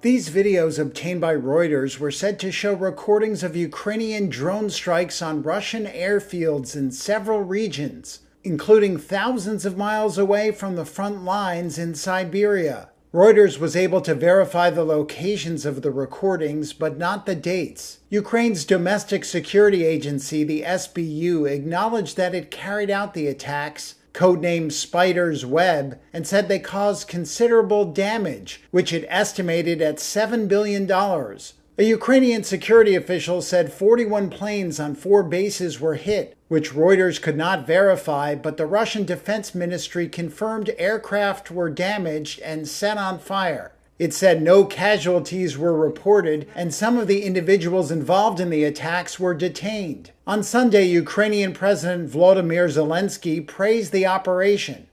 These videos obtained by Reuters were said to show recordings of Ukrainian drone strikes on Russian airfields in several regions, including thousands of miles away from the front lines in Siberia. Reuters was able to verify the locations of the recordings, but not the dates. Ukraine's domestic security agency, the SBU, acknowledged that it carried out the attacks, codenamed Spider's Web, and said they caused considerable damage, which it estimated at $7 billion. A Ukrainian security official said 41 planes on 4 bases were hit, which Reuters could not verify, but the Russian Defense Ministry confirmed aircraft were damaged and set on fire. It said no casualties were reported, and some of the individuals involved in the attacks were detained. On Sunday, Ukrainian President Volodymyr Zelensky praised the operation.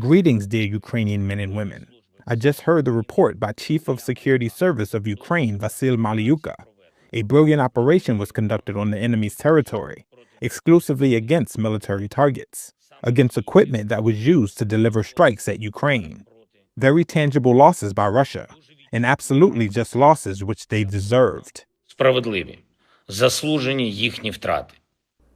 Greetings, dear Ukrainian men and women. I just heard the report by Chief of Security Service of Ukraine, Vasyl Malyuka. A brilliant operation was conducted on the enemy's territory, exclusively against military targets, against equipment that was used to deliver strikes at Ukraine. Very tangible losses by Russia, and absolutely just losses which they deserved. The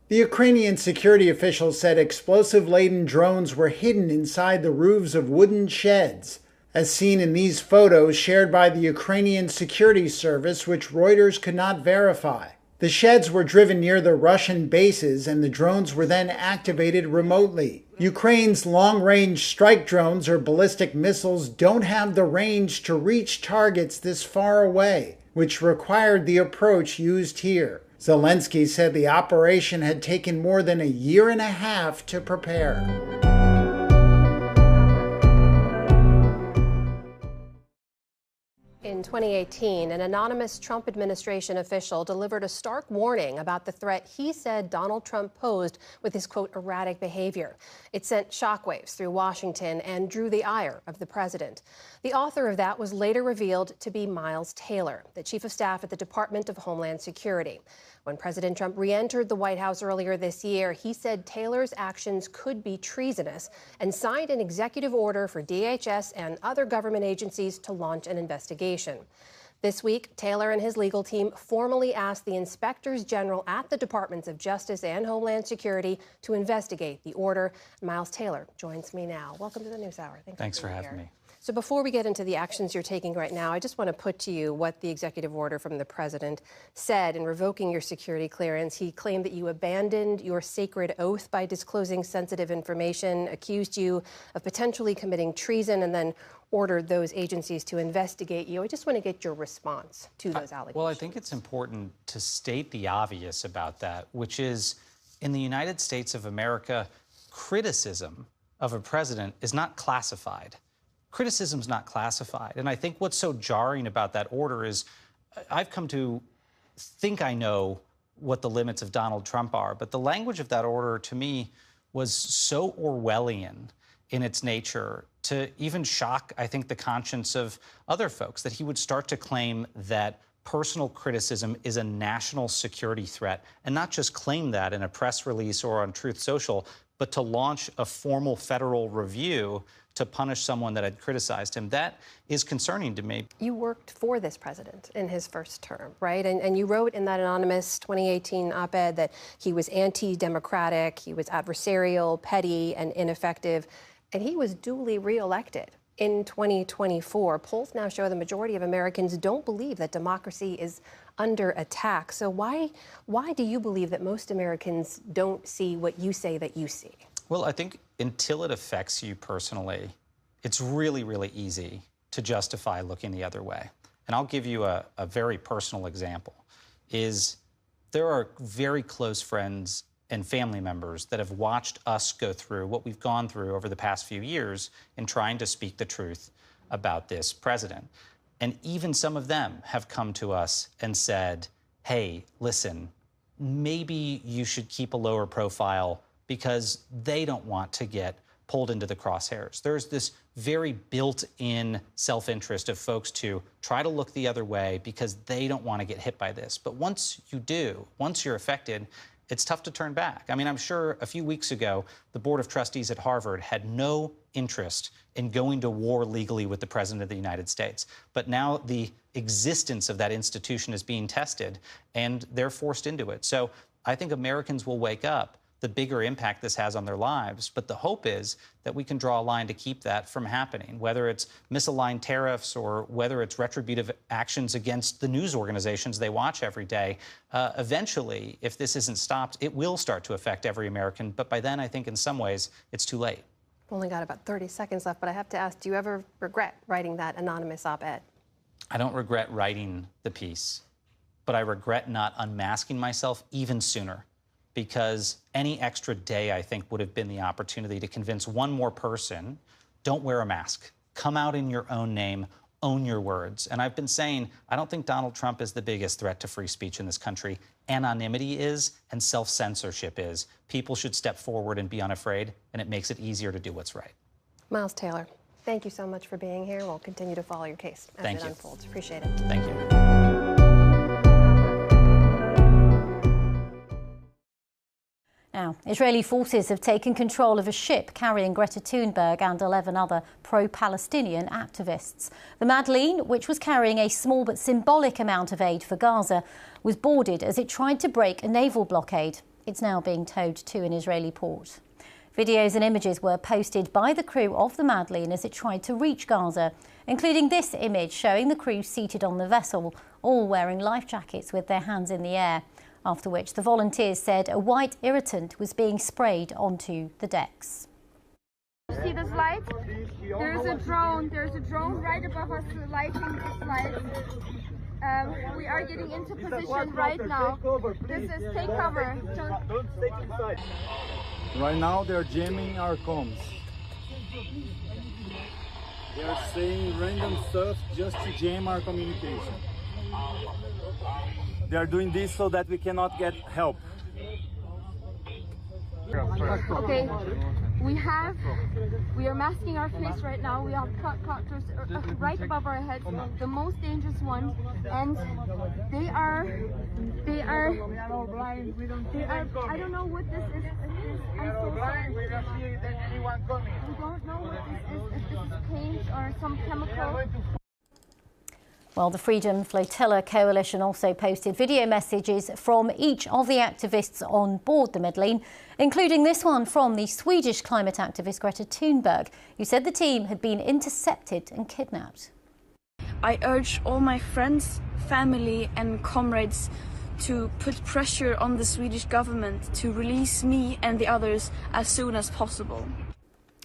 Ukrainian security officials said explosive-laden drones were hidden inside the roofs of wooden sheds, as seen in these photos shared by the Ukrainian Security Service, which Reuters could not verify. The sheds were driven near the Russian bases, and the drones were then activated remotely. Ukraine's long-range strike drones or ballistic missiles don't have the range to reach targets this far away, which required the approach used here. Zelensky said the operation had taken more than a year and a half to prepare. In 2018, an anonymous Trump administration official delivered a stark warning about the threat he said Donald Trump posed with his, quote, erratic behavior. It sent shockwaves through Washington and drew the ire of the president. The author of that was later revealed to be Miles Taylor, the chief of staff at the Department of Homeland Security. When President Trump re-entered the White House earlier this year, he said Taylor's actions could be treasonous and signed an executive order for DHS and other government agencies to launch an investigation. This week, Taylor and his legal team formally asked the inspectors general at the Departments of Justice and Homeland Security to investigate the order. Miles Taylor joins me now. Welcome to the NewsHour. Thanks for having me. So before we get into the actions you're taking right now, I just want to put to you what the executive order from the president said in revoking your security clearance. He claimed that you abandoned your sacred oath by disclosing sensitive information, accused you of potentially committing treason, and then ordered those agencies to investigate you. I just want to get your response to those allegations. Well, I think it's important to state the obvious about that, which is in the United States of America, criticism of a president is not classified. Criticism's not classified. And I think what's so jarring about that order is I've come to think I know what the limits of Donald Trump are, but the language of that order to me was so Orwellian in its nature to even shock, I think, the conscience of other folks, that he would start to claim that personal criticism is a national security threat, and not just claim that in a press release or on Truth Social, but to launch a formal federal review to punish someone that had criticized him. That is concerning to me. You worked for this president in his first term, right? And you wrote in that anonymous 2018 op-ed that he was anti-democratic, he was adversarial, petty, and ineffective, and he was duly reelected in 2024. Polls now show the majority of Americans don't believe that democracy is under attack. So why do you believe that most Americans don't see what you say that you see? Well, I think until it affects you personally, it's really, really easy to justify looking the other way. And I'll give you a very personal example. There are very close friends and family members that have watched us go through what we've gone through over the past few years in trying to speak the truth about this president. And even some of them have come to us and said, hey, listen, maybe you should keep a lower profile because they don't want to get pulled into the crosshairs. There's this very built-in self-interest of folks to try to look the other way because they don't want to get hit by this. But once you do, once you're affected, it's tough to turn back. I mean, I'm sure a few weeks ago, the Board of Trustees at Harvard had no interest in going to war legally with the President of the United States. But now the existence of that institution is being tested, and they're forced into it. So I think Americans will wake up the bigger impact this has on their lives. But the hope is that we can draw a line to keep that from happening, whether it's misaligned tariffs or whether it's retributive actions against the news organizations they watch every day. Eventually, if this isn't stopped, it will start to affect every American. But by then, I think in some ways, it's too late. We've only got about 30 seconds left, but I have to ask, do you ever regret writing that anonymous op-ed? I don't regret writing the piece, but I regret not unmasking myself even sooner, because any extra day, I think, would have been the opportunity to convince one more person, don't wear a mask, come out in your own name, own your words. And I've been saying, I don't think Donald Trump is the biggest threat to free speech in this country. Anonymity is, and self-censorship is. People should step forward and be unafraid, and it makes it easier to do what's right. Miles Taylor, thank you so much for being here. We'll continue to follow your case as it unfolds. Appreciate it. Thank you. Now, Israeli forces have taken control of a ship carrying Greta Thunberg and 11 other pro-Palestinian activists. The Madeleine, which was carrying a small but symbolic amount of aid for Gaza, was boarded as it tried to break a naval blockade. It's now being towed to an Israeli port. Videos and images were posted by the crew of the Madeleine as it tried to reach Gaza, including this image showing the crew seated on the vessel, all wearing life jackets with their hands in the air. After which the volunteers said a white irritant was being sprayed onto the decks. See this light? There's a drone right above us lighting this light. We are getting into position right now. This is take cover. Don't stay to the side. Right now they're jamming our comms. They are saying random stuff just to jam our communication. They are doing this so that we cannot get help. Okay, we are masking our face right now. We have copters right above our heads, the most dangerous ones, and they are, I don't know what this is. I'm so sorry. We don't see anyone coming. We don't know what this is, if this is paint or some chemical. Well, the Freedom Flotilla Coalition also posted video messages from each of the activists on board the Madeleine, including this one from the Swedish climate activist Greta Thunberg, who said the team had been intercepted and kidnapped. I urge all my friends, family and comrades to put pressure on the Swedish government to release me and the others as soon as possible.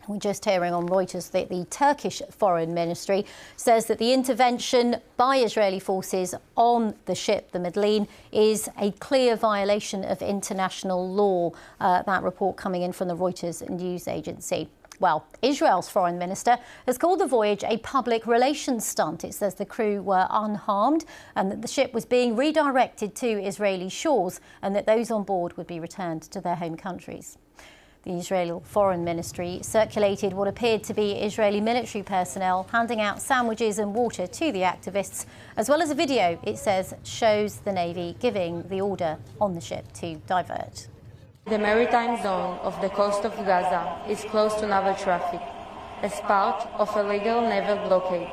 We're just hearing on Reuters that the Turkish Foreign Ministry says that the intervention by Israeli forces on the ship, the Madeleine, is a clear violation of international law. That report coming in from the Reuters news agency. Well, Israel's foreign minister has called the voyage a public relations stunt. It says the crew were unharmed and that the ship was being redirected to Israeli shores and that those on board would be returned to their home countries. The Israeli Foreign Ministry circulated what appeared to be Israeli military personnel handing out sandwiches and water to the activists, as well as a video, it says, shows the Navy giving the order on the ship to divert. The maritime zone of the coast of Gaza is closed to naval traffic as part of a legal naval blockade.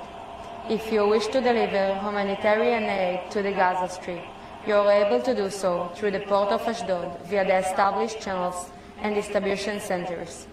If you wish to deliver humanitarian aid to the Gaza Strip, you are able to do so through the port of Ashdod via the established channels and distribution centers.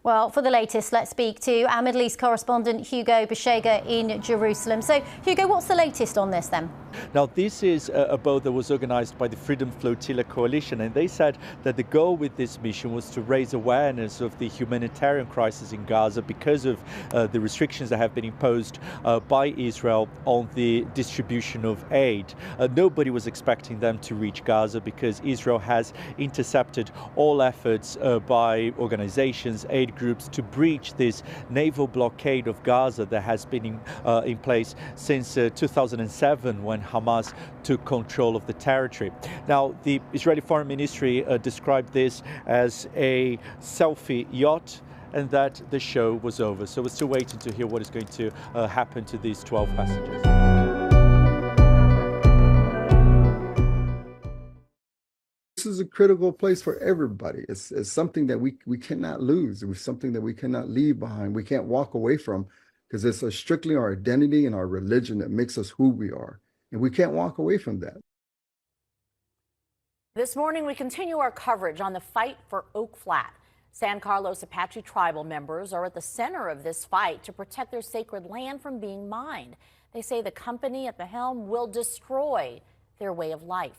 Well, for the latest, let's speak to our Middle East correspondent Hugo Beshega in Jerusalem. So, Hugo, what's the latest on this then? Now, this is a boat that was organized by the Freedom Flotilla Coalition, and they said that the goal with this mission was to raise awareness of the humanitarian crisis in Gaza because of the restrictions that have been imposed by Israel on the distribution of aid. Nobody was expecting them to reach Gaza because Israel has intercepted all efforts by organizations, aid groups to breach this naval blockade of Gaza that has been in place since 2007 when Hamas took control of the territory. Now, the Israeli Foreign Ministry described this as a selfie yacht and that the show was over. So we're still waiting to hear what is going to happen to these 12 passengers. This is a critical place for everybody. It's something that we cannot lose. It was something that we cannot leave behind. We can't walk away from, because it's strictly our identity and our religion that makes us who we are. And we can't walk away from that. This morning, we continue our coverage on the fight for Oak Flat. San Carlos Apache tribal members are at the center of this fight to protect their sacred land from being mined. They say the company at the helm will destroy their way of life.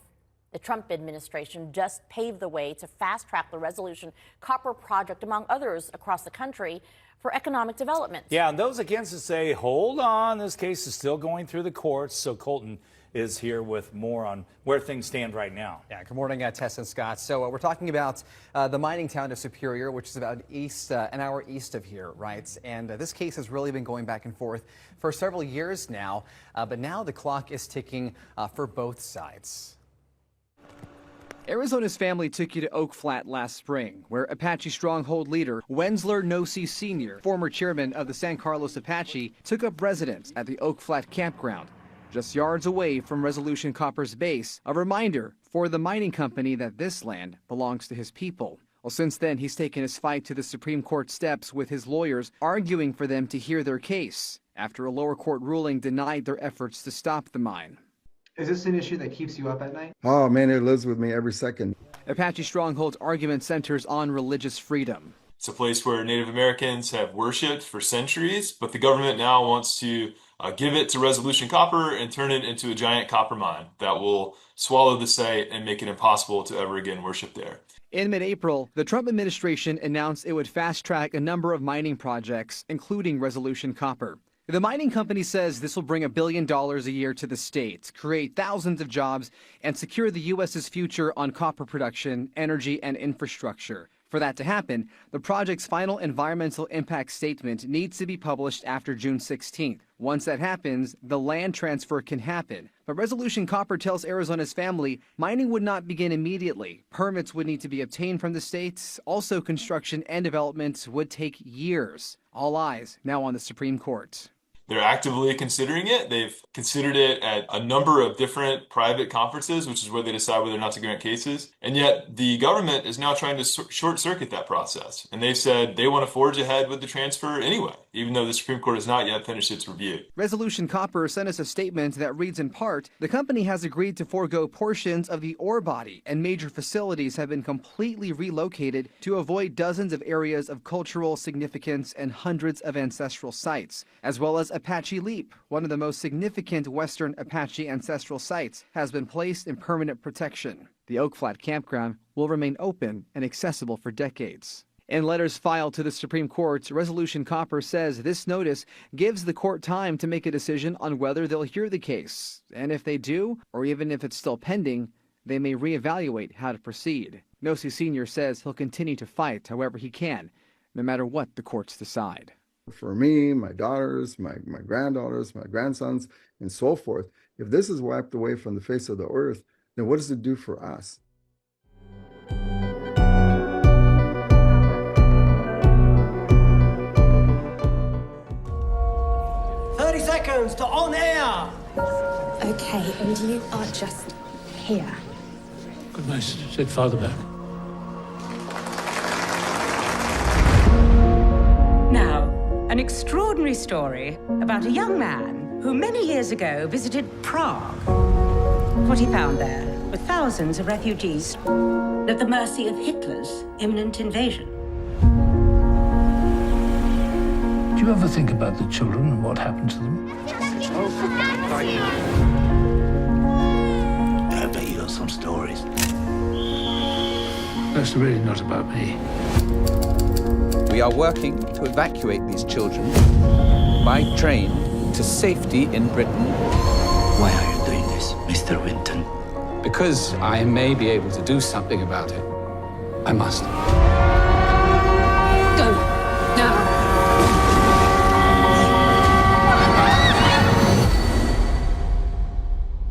The Trump administration just paved the way to fast-track the Resolution Copper project, among others, across the country for economic development. Yeah, and those against it say, hold on, this case is still going through the courts. So Colton is here with more on where things stand right now. Yeah, good morning, Tess and Scott. So we're talking about the mining town of Superior, which is about an hour east of here, right? And this case has really been going back and forth for several years now, but now the clock is ticking for both sides. Arizona's family took you to Oak Flat last spring, where Apache stronghold leader Wensler Nossi Sr., former chairman of the San Carlos Apache, took up residence at the Oak Flat campground, just yards away from Resolution Copper's base, a reminder for the mining company that this land belongs to his people. Well, since then, he's taken his fight to the Supreme Court steps with his lawyers arguing for them to hear their case, after a lower court ruling denied their efforts to stop the mine. Is this an issue that keeps you up at night? Oh man, it lives with me every second. Apache Stronghold's argument centers on religious freedom. It's a place where Native Americans have worshipped for centuries, but the government now wants to give it to Resolution Copper and turn it into a giant copper mine that will swallow the site and make it impossible to ever again worship there. In mid-April, the Trump administration announced it would fast-track a number of mining projects, including Resolution Copper. The mining company says this will bring $1 billion a year to the state, create thousands of jobs, and secure the U.S.'s future on copper production, energy, and infrastructure. For that to happen, the project's final environmental impact statement needs to be published after June 16th. Once that happens, the land transfer can happen. But Resolution Copper tells Arizona's family mining would not begin immediately. Permits would need to be obtained from the state. Also, construction and development would take years. All eyes now on the Supreme Court. They're actively considering it. They've considered it at a number of different private conferences, which is where they decide whether or not to grant cases. And yet the government is now trying to short-circuit that process. And they've said they want to forge ahead with the transfer anyway, even though the Supreme Court has not yet finished its review. Resolution Copper sent us a statement that reads in part, the company has agreed to forego portions of the ore body, and major facilities have been completely relocated to avoid dozens of areas of cultural significance and hundreds of ancestral sites, as well as Apache Leap, one of the most significant Western Apache ancestral sites, has been placed in permanent protection. The Oak Flat campground will remain open and accessible for decades. In letters filed to the Supreme Court, Resolution Copper says this notice gives the court time to make a decision on whether they'll hear the case. And if they do, or even if it's still pending, they may reevaluate how to proceed. Nossi Sr. says he'll continue to fight however he can, no matter what the courts decide. For me, my daughters, my granddaughters, my grandsons, and so forth, if this is wiped away from the face of the earth, then what does it do for us? Seconds to on air. Okay, and you are just here. Good night. Sit farther back. Now, an extraordinary story about a young man who many years ago visited Prague. What he found there were thousands of refugees at the mercy of Hitler's imminent invasion. Do you ever think about the children and what happened to them? I bet you got some stories. That's really not about me. We are working to evacuate these children by train to safety in Britain. Why are you doing this, Mr. Winton? Because I may be able to do something about it. I must. Go now.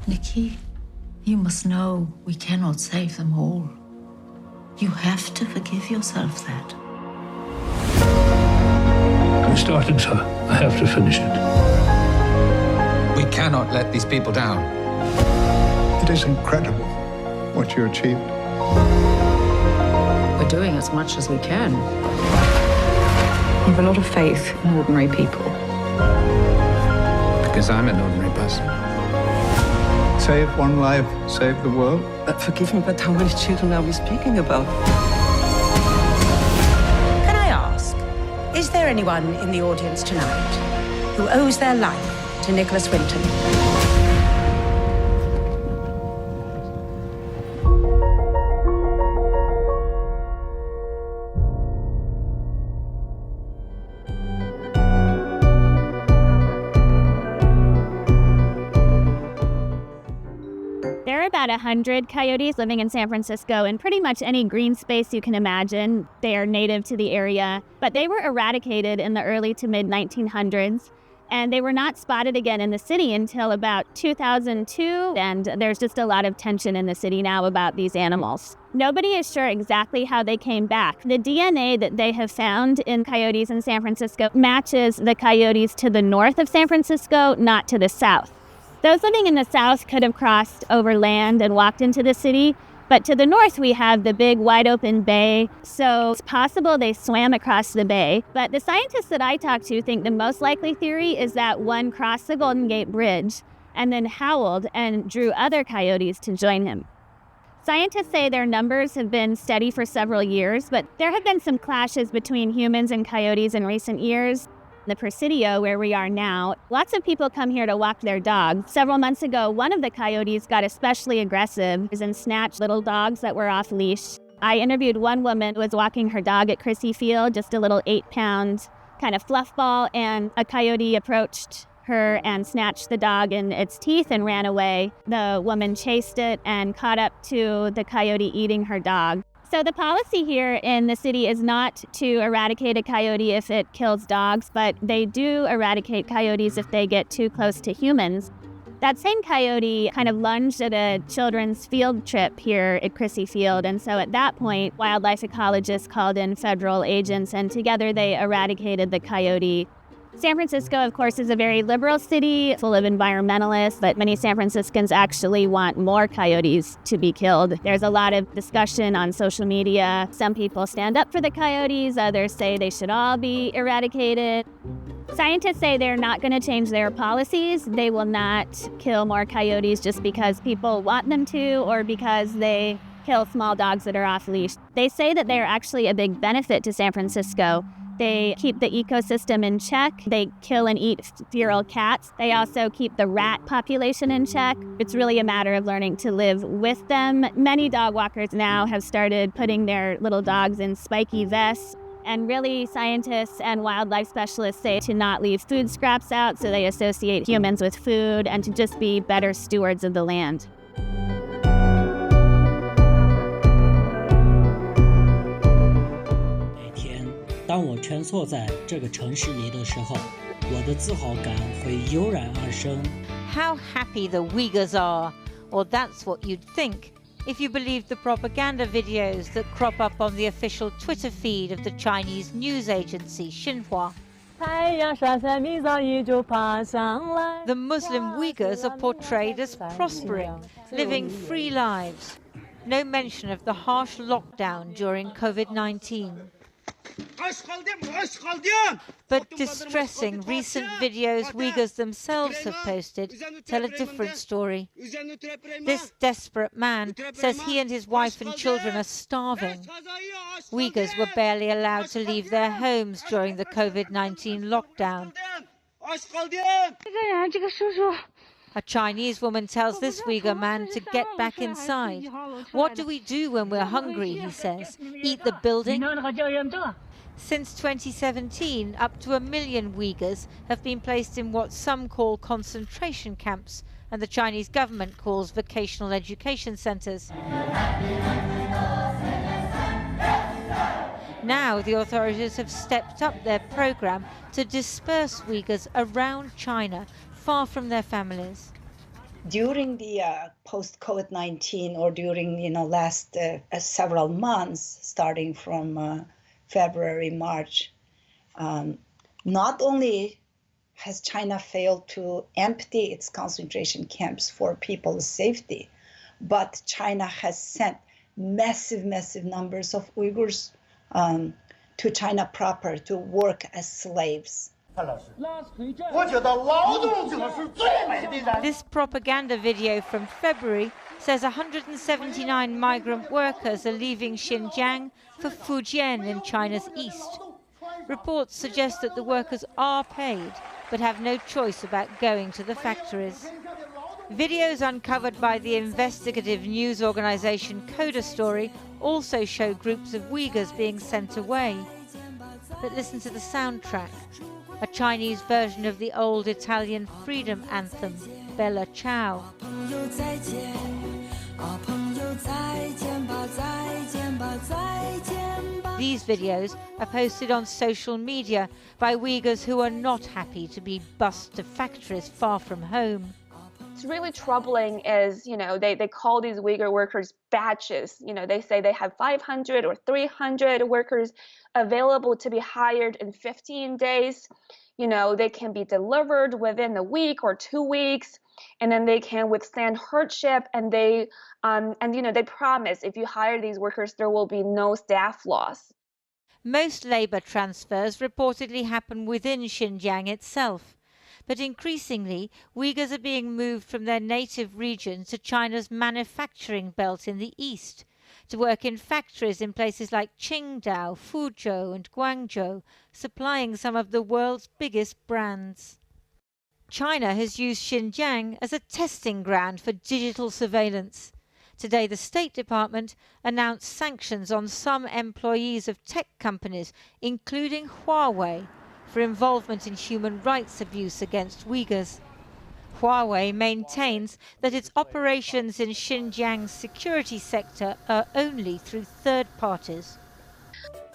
Nikki, you must know we cannot save them all. You have to forgive yourself that. I started, so I have to finish it. We cannot let these people down. It is incredible what you achieved. doing as much as we can. You have a lot of faith in ordinary people. Because I'm an ordinary person. Save one life, save the world. Forgive me, but how many children are we speaking about? Can I ask, is there anyone in the audience tonight who owes their life to Nicholas Winton? There are about 100 coyotes living in San Francisco in pretty much any green space you can imagine. They are native to the area, but they were eradicated in the early to mid 1900s, and they were not spotted again in the city until about 2002, and there's just a lot of tension in the city now about these animals. Nobody is sure exactly how they came back. The DNA that they have found in coyotes in San Francisco matches the coyotes to the north of San Francisco, not to the south. Those living in the south could have crossed over land and walked into the city, but to the north we have the big wide open bay, so it's possible they swam across the bay. But the scientists that I talked to think the most likely theory is that one crossed the Golden Gate Bridge and then howled and drew other coyotes to join him. Scientists say their numbers have been steady for several years, but there have been some clashes between humans and coyotes in recent years. The Presidio, where we are now, lots of people come here to walk their dogs. Several months ago, one of the coyotes got especially aggressive and snatched little dogs that were off leash. I interviewed one woman who was walking her dog at Crissy Field, just a little 8-pound kind of fluff ball, and a coyote approached her and snatched the dog in its teeth and ran away. The woman chased it and caught up to the coyote eating her dog. So the policy here in the city is not to eradicate a coyote if it kills dogs, but they do eradicate coyotes if they get too close to humans. That same coyote kind of lunged at a children's field trip here at Crissy Field, and so at that point, wildlife ecologists called in federal agents, and together they eradicated the coyote. San Francisco, of course, is a very liberal city full of environmentalists, but many San Franciscans actually want more coyotes to be killed. There's a lot of discussion on social media. Some people stand up for the coyotes, others say they should all be eradicated. Scientists say they're not going to change their policies. They will not kill more coyotes just because people want them to or because they kill small dogs that are off leash. They say that they're actually a big benefit to San Francisco. They keep the ecosystem in check. They kill and eat feral cats. They also keep the rat population in check. It's really a matter of learning to live with them. Many dog walkers now have started putting their little dogs in spiky vests. And really, scientists and wildlife specialists say to not leave food scraps out, so they associate humans with food, and to just be better stewards of the land. 当我蜷缩在这个城市里的时候，我的自豪感会油然而生。 How happy the Uyghurs are, or that's what you'd think if you believed the propaganda videos that crop up on the official Twitter feed of the Chinese news agency Xinhua. The Muslim Uyghurs are portrayed as prospering, living free lives. No mention of the harsh lockdown during COVID-19. But distressing recent videos Uyghurs themselves have posted tell a different story. This desperate man says he and his wife and children are starving. Uyghurs were barely allowed to leave their homes during the COVID-19 lockdown. A Chinese woman tells this Uyghur man to get back inside. What do we do when we're hungry, he says? Eat the building? Since 2017, up to 1 million Uyghurs have been placed in what some call concentration camps and the Chinese government calls vocational education centers. Now the authorities have stepped up their program to disperse Uyghurs around China, far from their families. During the post-COVID-19 or during last several months, starting from February, March, not only has China failed to empty its concentration camps for people's safety, but China has sent massive numbers of Uyghurs to China proper to work as slaves. This propaganda video from February says 179 migrant workers are leaving Xinjiang for Fujian in China's east. Reports suggest that the workers are paid but have no choice about going to the factories. Videos uncovered by the investigative news organization Coda Story also show groups of Uyghurs being sent away. But listen to the soundtrack, a Chinese version of the old Italian freedom anthem, Bella Ciao. These videos are posted on social media by Uyghurs who are not happy to be bused to factories far from home. What's really troubling is, they call these Uyghur workers batches. They say they have 500 or 300 workers available to be hired in 15 days. They can be delivered within a week or 2 weeks, and then they can withstand hardship. And they promise if you hire these workers, there will be no staff loss. Most labour transfers reportedly happen within Xinjiang itself. But increasingly, Uyghurs are being moved from their native region to China's manufacturing belt in the east, to work in factories in places like Qingdao, Fuzhou and Guangzhou, supplying some of the world's biggest brands. China has used Xinjiang as a testing ground for digital surveillance. Today, the State Department announced sanctions on some employees of tech companies, including Huawei, for involvement in human rights abuse against Uyghurs. Huawei maintains that its operations in Xinjiang's security sector are only through third parties.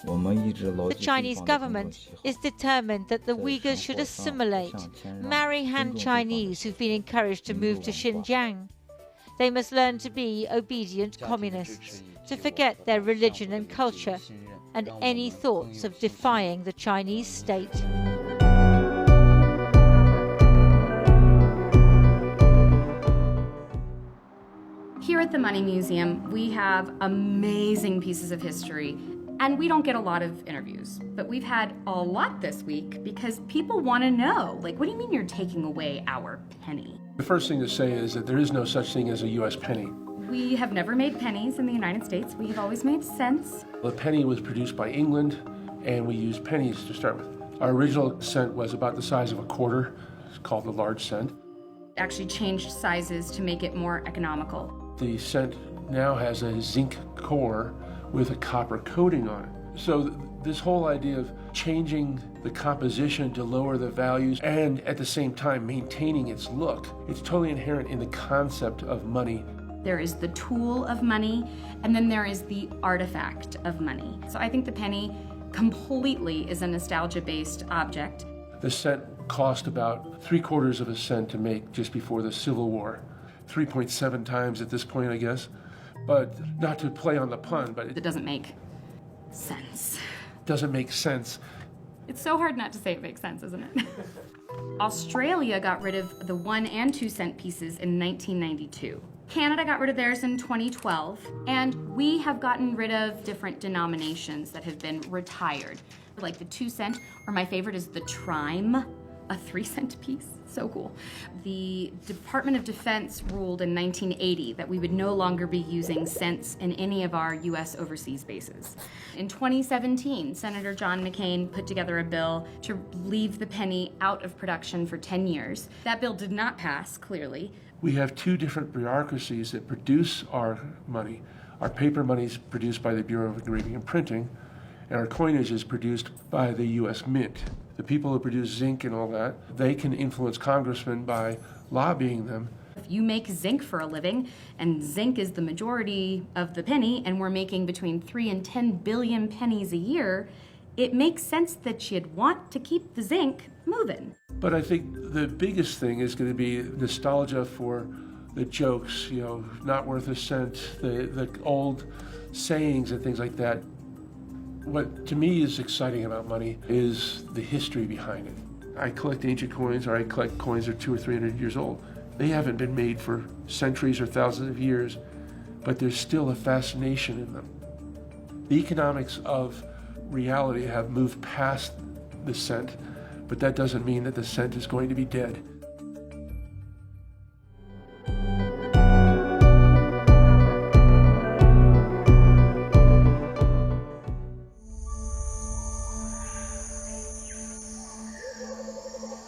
The Chinese government is determined that the Uyghurs should assimilate, marry Han Chinese who've been encouraged to move to Xinjiang. They must learn to be obedient communists, to forget their religion and culture, and any thoughts of defying the Chinese state. Here at the Money Museum, we have amazing pieces of history, and we don't get a lot of interviews. But we've had a lot this week because people want to know, what do you mean you're taking away our penny? The first thing to say is that there is no such thing as a U.S. penny. We have never made pennies in the United States. We've always made cents. The penny was produced by England, and we used pennies to start with. Our original cent was about the size of a quarter. It's called the large cent. Actually changed sizes to make it more economical. The cent now has a zinc core with a copper coating on it. So this whole idea of changing the composition to lower the values and at the same time maintaining its look, it's totally inherent in the concept of money. There is the tool of money, and then there is the artifact of money. So I think the penny completely is a nostalgia-based object. The cent cost about 3/4 of a cent to make just before the Civil War. 3.7 times at this point, I guess. But not to play on the pun, but it doesn't make sense. Doesn't make sense. It's so hard not to say it makes sense, isn't it? Australia got rid of the 1 and 2 cent pieces in 1992. Canada got rid of theirs in 2012, and we have gotten rid of different denominations that have been retired. Like the 2 cent, or my favorite is the trime, a 3 cent piece. So cool. The Department of Defense ruled in 1980 that we would no longer be using cents in any of our U.S. overseas bases. In 2017, Senator John McCain put together a bill to leave the penny out of production for 10 years. That bill did not pass, clearly. We have 2 different bureaucracies that produce our money. Our paper money is produced by the Bureau of Engraving and Printing, and our coinage is produced by the U.S. Mint. The people who produce zinc and all that, they can influence congressmen by lobbying them. If you make zinc for a living, and zinc is the majority of the penny, and we're making between 3 and 10 billion pennies a year, it makes sense that you'd want to keep the zinc moving. But I think the biggest thing is going to be nostalgia for the jokes, not worth a cent, the old sayings and things like that. What to me is exciting about money is the history behind it. I collect ancient coins, or I collect coins that are 200 or 300 years old. They haven't been made for centuries or thousands of years, but there's still a fascination in them. The economics of reality have moved past the scent, but that doesn't mean that the scent is going to be dead.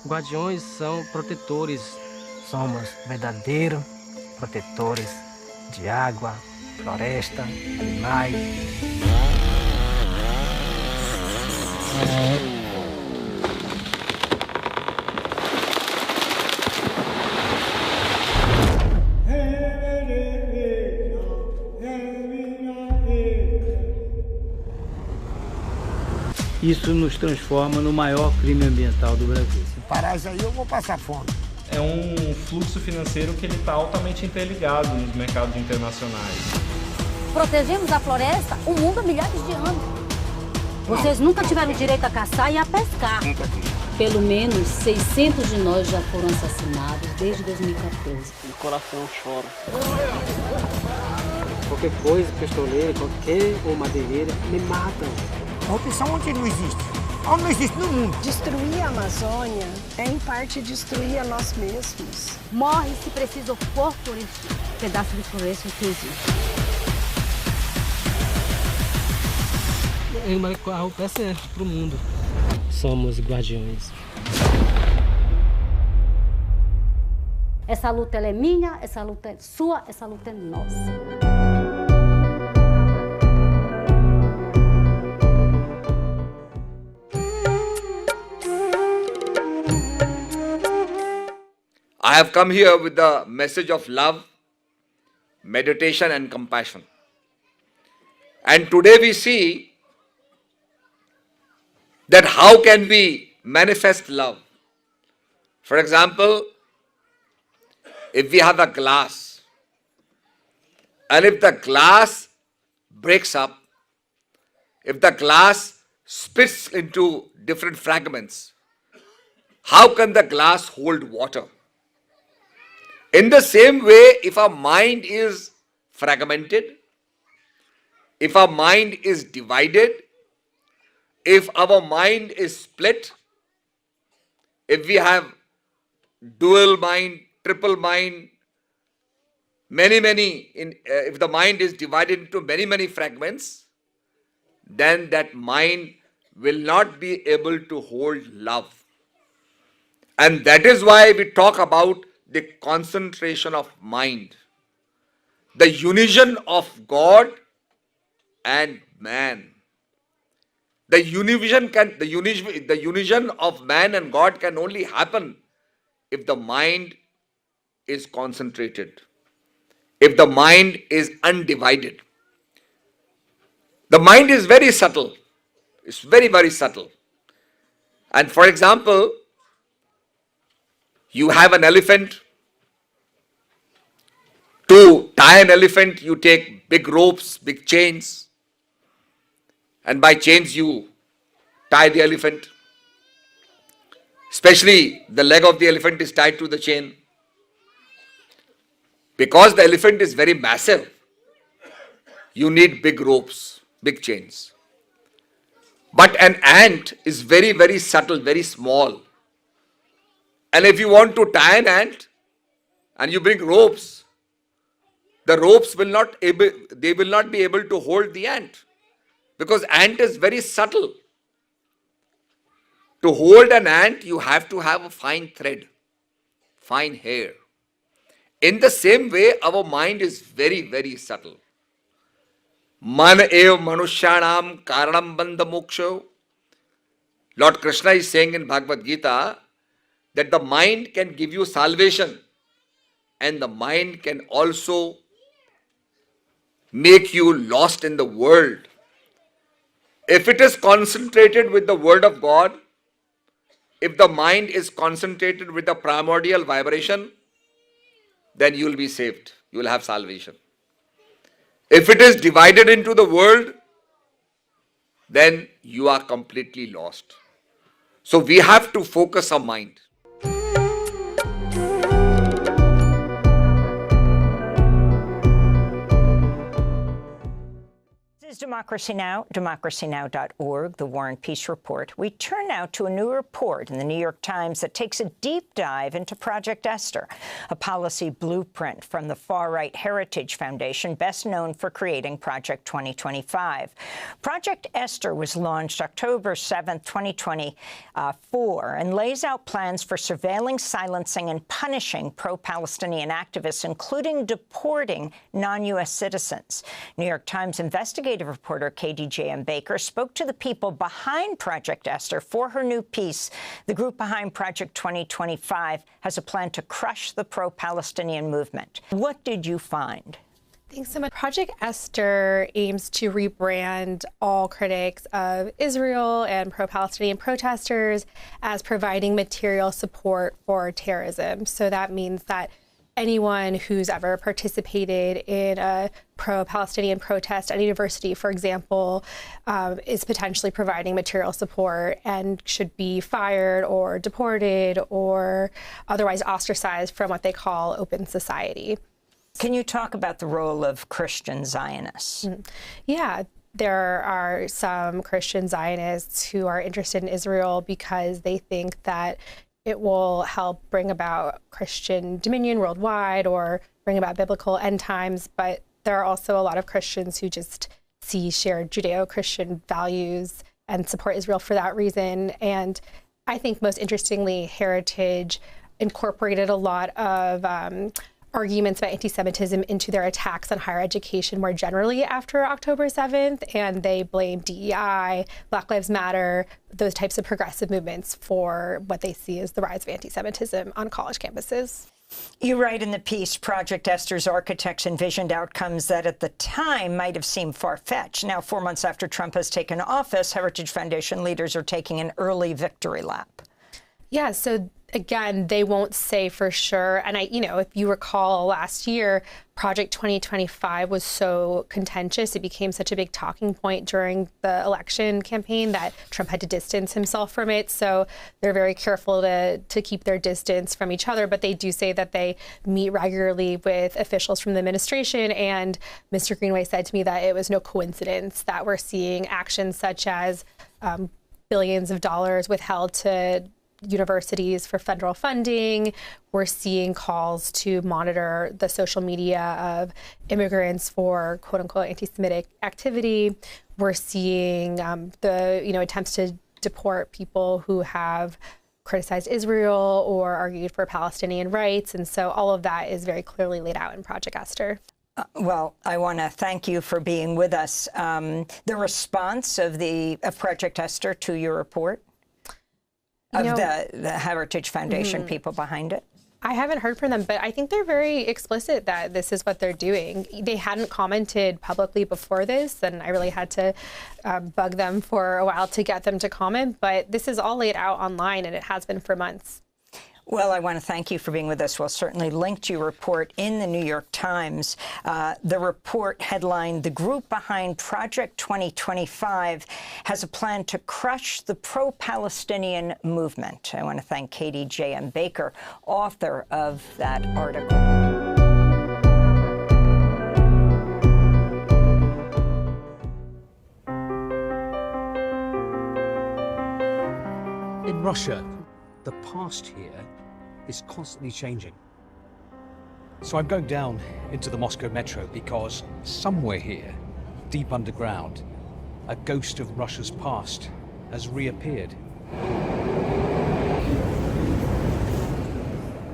Guardiões são protetores, somos verdadeiros protetores de água, floresta, animais. Isso nos transforma no maior crime ambiental do Brasil. Se parar isso aí, eu vou passar fome. É um fluxo financeiro que ele está altamente interligado nos mercados internacionais. Protegemos a floresta, o mundo há milhares de anos. Vocês nunca tiveram direito a caçar e a pescar. Pelo menos 600 de nós já foram assassinados desde 2014. O coração chora. Qualquer coisa, pistoleiro, qualquer ou madeireira, me matam. Corrupção onde não existe. Onde não existe no mundo. Destruir a Amazônia é, em parte, destruir a nós mesmos. Morre se precisa for por este pedaço de floresta que existe. A roupa é certo para o mundo. Somos guardiões. Essa luta ela é minha, essa luta é sua, essa luta é nossa. I have come here with the message of love, meditation and compassion. And today we see that how can we manifest love. For example, if we have a glass, and if the glass breaks up, if the glass splits into different fragments, how can the glass hold water? In the same way, if our mind is fragmented, if our mind is divided, if our mind is split, if we have dual mind, triple mind, if the mind is divided into many fragments, then that mind will not be able to hold love. And that is why we talk about the concentration of mind, the union of God and man. The union of man and God can only happen if the mind is concentrated, if the mind is undivided. The mind is very subtle. It's very subtle. And for example, you have an elephant. To tie an elephant, you take big ropes, big chains. And by chains, you tie the elephant. Especially the leg of the elephant is tied to the chain. Because the elephant is very massive, you need big ropes, big chains. But an ant is very subtle, very small. And if you want to tie an ant and you bring ropes, the ropes will not be able to hold the ant, because ant is very subtle. To hold an ant, you have to have a fine thread, fine hair. In the same way, our mind is very subtle. Man eva manushyanam karanam bandha moksha. Lord Krishna is saying in Bhagavad Gita that the mind can give you salvation, and the mind can also make you lost in the world. If it is concentrated with the word of God, if the mind is concentrated with the primordial vibration, then you will be saved. You will have salvation. If it is divided into the world, then you are completely lost. So we have to focus our mind. is Democracy Now!, democracynow.org, the War and Peace Report. We turn now to a new report in the New York Times that takes a deep dive into Project Esther, a policy blueprint from the far-right Heritage Foundation, best known for creating Project 2025. Project Esther was launched October 7, 2024, and lays out plans for surveilling, silencing, and punishing pro-Palestinian activists, including deporting non-U.S. citizens. New York Times investigative reporter KDJM Baker spoke to the people behind Project Esther for her new piece. The group behind Project 2025 has a plan to crush the pro-Palestinian movement. What did you find? Thanks so much. Project Esther aims to rebrand all critics of Israel and pro-Palestinian protesters as providing material support for terrorism. So that means that anyone who's ever participated in a pro-Palestinian protest at a university, for example, is potentially providing material support and should be fired or deported or otherwise ostracized from what they call open society. Can you talk about the role of Christian Zionists? Yeah. There are some Christian Zionists who are interested in Israel because they think that it will help bring about Christian dominion worldwide or bring about biblical end times. But there are also a lot of Christians who just see shared Judeo-Christian values and support Israel for that reason. And I think most interestingly, Heritage incorporated a lot of arguments about anti-Semitism into their attacks on higher education more generally after October 7th, and they blame DEI, Black Lives Matter, those types of progressive movements for what they see as the rise of anti-Semitism on college campuses. You write in the piece, Project Esther's architects envisioned outcomes that at the time might have seemed far-fetched. Now, 4 months after Trump has taken office, Heritage Foundation leaders are taking an early victory lap. Yeah, so again, they won't say for sure. And if you recall last year, Project 2025 was so contentious. It became such a big talking point during the election campaign that Trump had to distance himself from it. So they're very careful to keep their distance from each other. But they do say that they meet regularly with officials from the administration. And Mr. Greenway said to me that it was no coincidence that we're seeing actions such as billions of dollars withheld to universities for federal funding. We're seeing calls to monitor the social media of immigrants for quote unquote anti-Semitic activity. We're seeing the attempts to deport people who have criticized Israel or argued for Palestinian rights. And so all of that is very clearly laid out in Project Esther. Well, I want to thank you for being with us. The response of Project Esther to your report? The Heritage Foundation people behind it? I haven't heard from them, but I think they're very explicit that this is what they're doing. They hadn't commented publicly before this, and I really had to bug them for a while to get them to comment. But this is all laid out online, and it has been for months. Well, I want to thank you for being with us. We'll certainly link to your report in the New York Times. The report headlined, "The group behind Project 2025 has a plan to crush the pro-Palestinian movement." I want to thank KDJM Baker, author of that article. In Russia, the past here is constantly changing. So I'm going down into the Moscow metro because somewhere here, deep underground, a ghost of Russia's past has reappeared.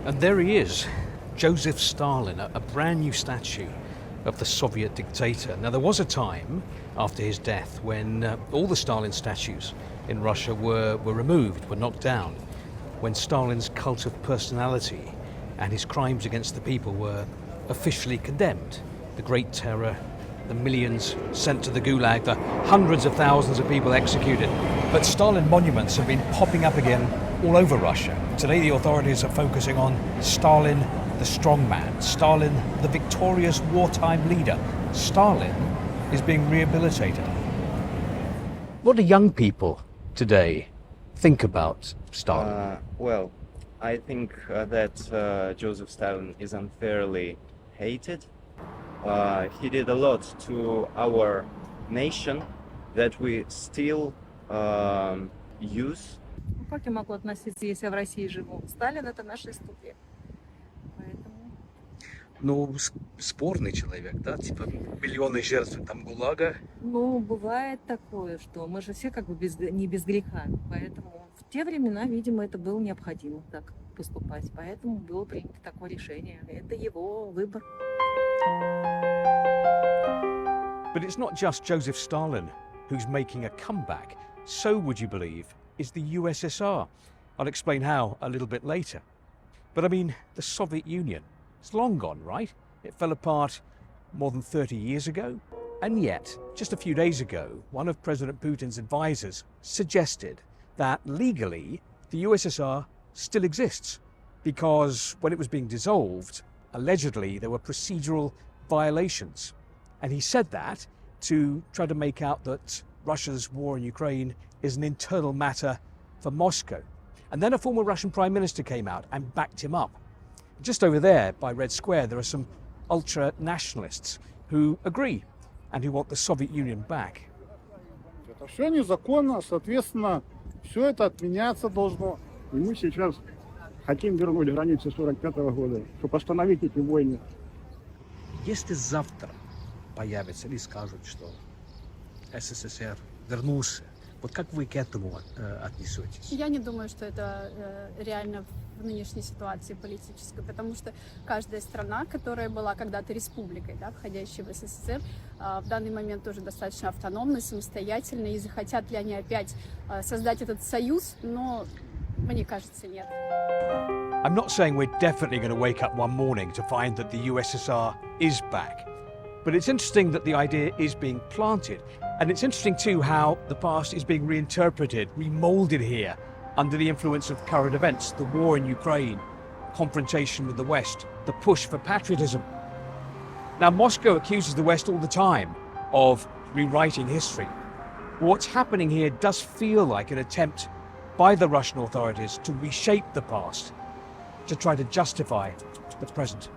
And there he is, Joseph Stalin, a brand new statue of the Soviet dictator. Now, there was a time after his death when all the Stalin statues in Russia were removed, were knocked down, when Stalin's cult of personality and his crimes against the people were officially condemned. The Great Terror, the millions sent to the Gulag, the hundreds of thousands of people executed. But Stalin monuments have been popping up again all over Russia. Today the authorities are focusing on Stalin, the strongman, Stalin, the victorious wartime leader. Stalin is being rehabilitated. What do young people today think about Stalin? Well, I think that Joseph Stalin is unfairly hated. He did a lot to our nation that we still use. Как я могу относиться, если я в России живу? Сталин — это наша история. Поэтому... Ну, спорный человек, да? Типа миллионы жертв там ГУЛАГа. Ну, бывает такое, что мы же все как бы не без греха. Поэтому в те времена, видимо, это было необходимо так поступать. Поэтому было принято такое решение. Это его выбор. But it's not just Joseph Stalin who's making a comeback. So, would you believe, is the USSR. I'll explain how a little bit later. But I mean, the Soviet Union, it's long gone, right? It fell apart more than 30 years ago. And yet, just a few days ago, one of President Putin's advisors suggested that legally the USSR still exists because when it was being dissolved, allegedly there were procedural violations. And he said that to try to make out that Russia's war in Ukraine is an internal matter for Moscow. And then a former Russian Prime Minister came out and backed him up. Just over there by Red Square, there are some ultra-nationalists who agree and who want the Soviet Union back. Это все незаконно, соответственно, все это отменяться должно. И мы сейчас хотим вернуть границы 45-го года, чтобы остановить эти войны. Если завтра появится или скажут, что СССР вернулся, вот как вы к этому отнесетесь? Я не думаю, что это реально в нынешней ситуации политической, потому что каждая страна, которая была когда-то республикой, да, входящей в СССР, в данный момент тоже достаточно автономны, самостоятельны, и захотят ли они опять создать этот союз, но мне кажется, нет. I'm not saying we're definitely going to wake up one morning to find that the USSR is back, but it's interesting that the idea is being planted. And it's interesting too how the past is being reinterpreted, remoulded here under the influence of current events, the war in Ukraine, confrontation with the West, the push for patriotism. Now, Moscow accuses the West all the time of rewriting history. What's happening here does feel like an attempt by the Russian authorities to reshape the past, to try to justify the present.